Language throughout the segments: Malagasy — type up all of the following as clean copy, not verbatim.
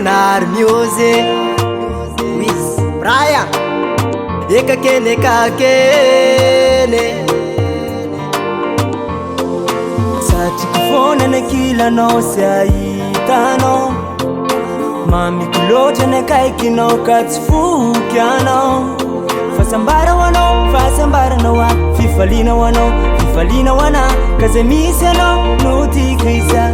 Leonard Music with Brian Eka kene kakene Satikifone ne kila no siaitano Mami kuloja ne kaikino katsifukiano Fasambara wano, fasambara no wa Fifalina wano, fifalina wana Kaze misa no, nuti krisa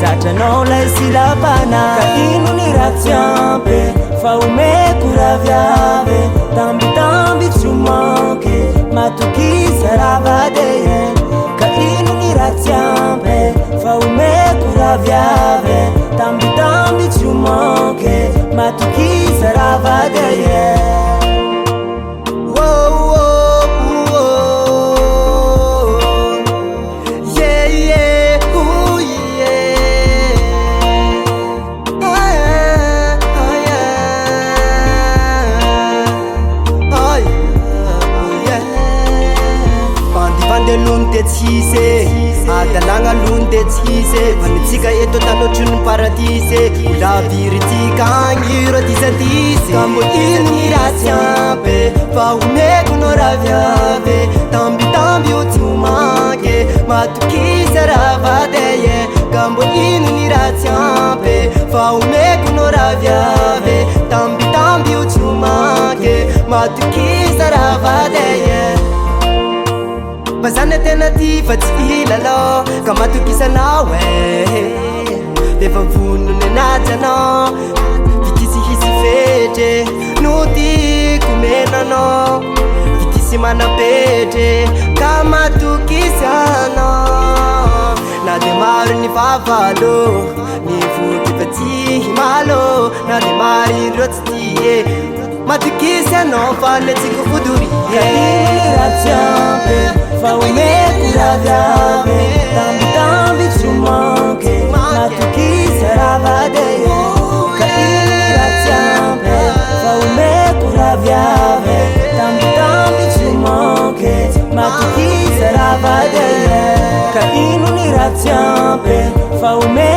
Sata no la sila pana Ka inu ni ratsiampe Fa ume kuravyave Tambi tambi chumoke Matuki saravadeye Ka inu ni ratsiampe Fa ume kuravyave Tambi tambi chumoke Matuki saravadeye lunde tsise adalanga lunde tsise vanitsika eto talotrony paradise ula viritika angiro disatise kambo ino ny ratsiampe fa omeko no raviave tambitamby o tsy homanke matokisa ravadeye kambo ino ny ratsiampe fa omeko no raviave tambitamby o tsy homanke matokisa ravadeye Bazana tena ty fa tsy ilalo Ka matokisanao Defa vono nenajana Vitisihisi fetre No ty kumenano Vitisi manapetre Ka matokisanao Na de maro ny vavalo Ny voky fa tsy himalo Na de mari ndro tsy tie Matokisanao fa letsiko fodori Ratsiampe Fa ume kuravyave Tambi tambi chumoke Matukisa ravadeye Ka ini ratsiampe Fa ume kuravyave Tambi tambi chumoke Matukisa ravadeye Ka inu ni ratsiampe Fa ume